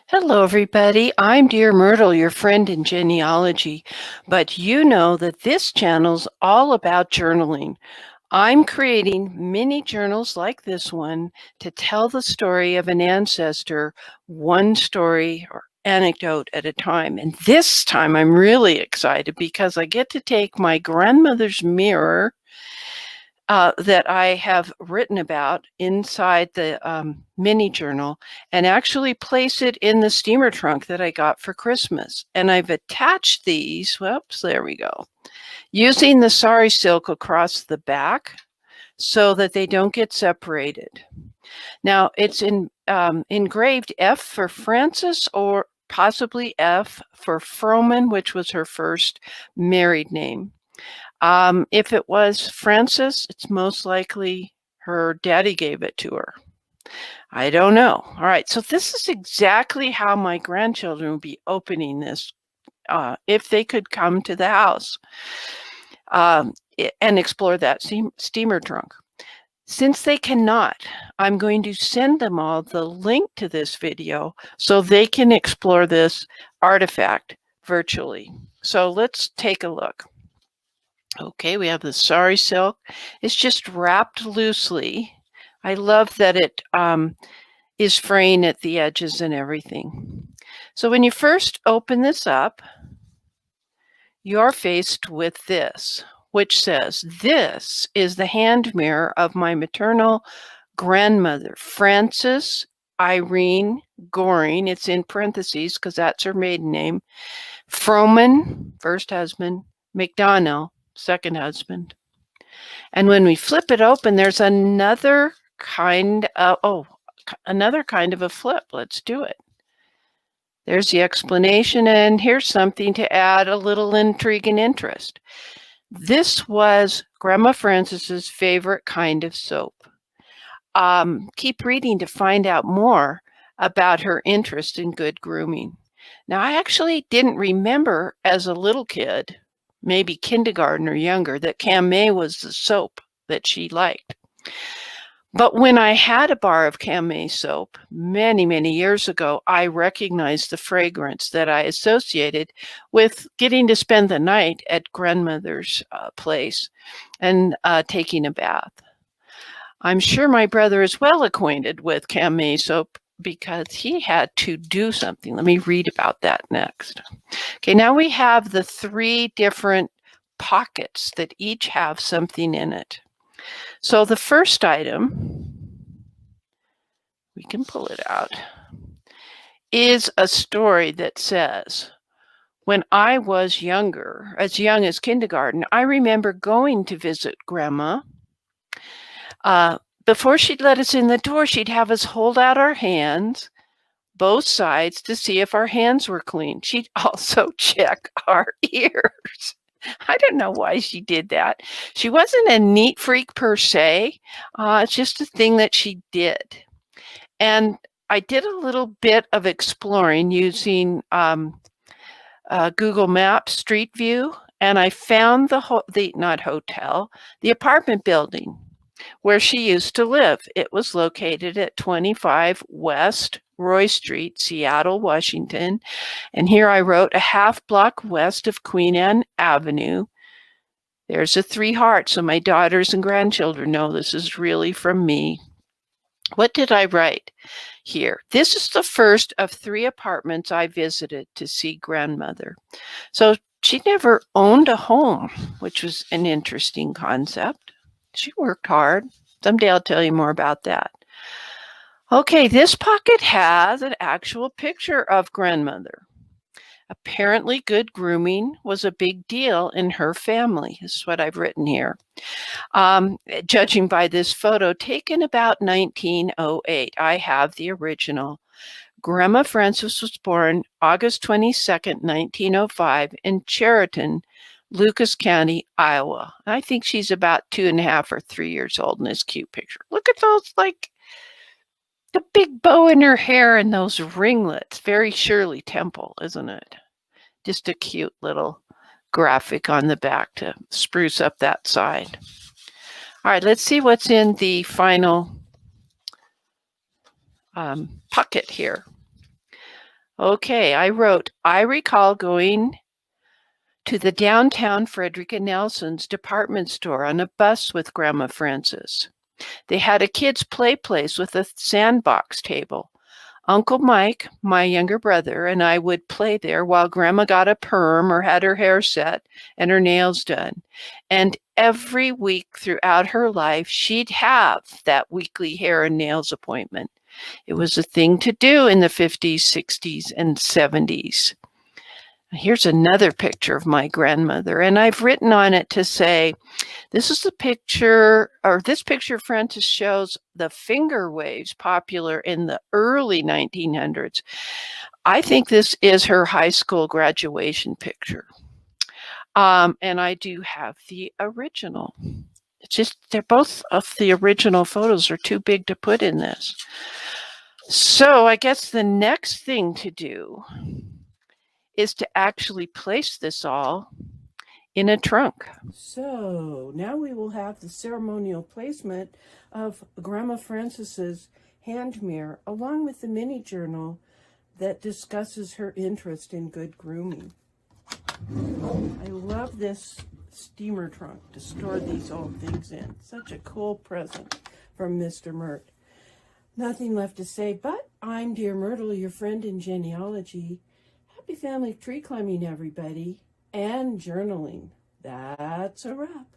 Hello, everybody. I'm DearMYRTLE, your friend in genealogy, but you know that this channel's all about journaling. I'm creating mini journals like this one to tell the story of an ancestor, one story or anecdote at a time. And this time I'm really excited because I get to take my grandmother's mirror that I have written about inside the mini journal and actually place it in the steamer trunk that I got for Christmas. And I've attached these, whoops, there we go, using the sari silk across the back so that they don't get separated. Now it's engraved F for Frances or possibly F for Froman, which was her first married name. If it was Frances, it's most likely her daddy gave it to her. I don't know. All right, so this is exactly how my grandchildren would be opening this if they could come to the house and explore that steamer trunk. Since they cannot, I'm going to send them all the link to this video so they can explore this artifact virtually. So let's take a look. Okay, we have the sari silk. It's just wrapped loosely. I love that it is fraying at the edges and everything. So when you first open this up, you're faced with this, which says, "This is the hand mirror of my maternal grandmother, Frances Irene Goring." It's in parentheses because that's her maiden name. Froman, first husband. McDonnell, second husband. And when we flip it open, there's another kind of, another kind of a flip. Let's do it. There's the explanation, and here's something to add a little intrigue and interest. This was Grandma Frances's favorite kind of soap. Keep reading to find out more about her interest in good grooming. Now, I actually didn't remember as a little kid, maybe kindergarten or younger, that Cam-May was the soap that she liked. But when I had a bar of Cam-May soap many, many years ago, I recognized the fragrance that I associated with getting to spend the night at grandmother's place and taking a bath. I'm sure my brother is well acquainted with Cam-May soap because he had to do something. Let me read about that next. Okay, now we have the three different pockets that each have something in it. So the first item, we can pull it out, is a story that says, when I was younger, as young as kindergarten, I remember going to visit Grandma. Before she'd let us in the door, she'd have us hold out our hands, both sides, to see if our hands were clean. She'd also check our ears. I don't know why she did that. She wasn't a neat freak per se. It's just a thing that she did. And I did a little bit of exploring using Google Maps Street View, and I found the apartment building where she used to live. It was located at 25 West Roy Street, Seattle, Washington. And here I wrote, a half block west of Queen Anne Avenue. There's a 3 hearts, so my daughters and grandchildren know this is really from me. What did I write here? This is the first of 3 apartments I visited to see grandmother. So she never owned a home, which was an interesting concept. She worked hard. Someday I'll tell you more about that. Okay, this pocket has an actual picture of grandmother. Apparently, good grooming was a big deal in her family. This is what I've written here. Judging by this photo taken about 1908, I have the original. Grandma Frances was born August 22nd, 1905 in Chariton, Lucas County, Iowa. I think she's about 2.5 or 3 years old in this cute picture. Look at those, like, the big bow in her hair and those ringlets. Very Shirley Temple, isn't it? Just a cute little graphic on the back to spruce up that side. All right, let's see what's in the final pocket here. Okay, I wrote, I recall going to the downtown Frederica Nelson's department store on a bus with Grandma Frances. They had a kids' play place with a sandbox table. Uncle Mike, my younger brother, and I would play there while Grandma got a perm or had her hair set and her nails done. And every week throughout her life, she'd have that weekly hair and nails appointment. It was a thing to do in the 50s, 60s, and 70s. Here's another picture of my grandmother, and I've written on it to say, this is the picture, or this picture, Frances, shows the finger waves popular in the early 1900s. I think this is her high school graduation picture. And I do have the original. It's just, they're both of the original photos are too big to put in this. So I guess the next thing to do is to actually place this all in a trunk. So now we will have the ceremonial placement of Grandma Frances's hand mirror along with the mini journal that discusses her interest in good grooming. I love this steamer trunk to store these old things in. Such a cool present from Mr. Myrt. Nothing left to say, but I'm Dear Myrtle, your friend in genealogy. Happy family tree climbing, everybody, and journaling. That's a wrap.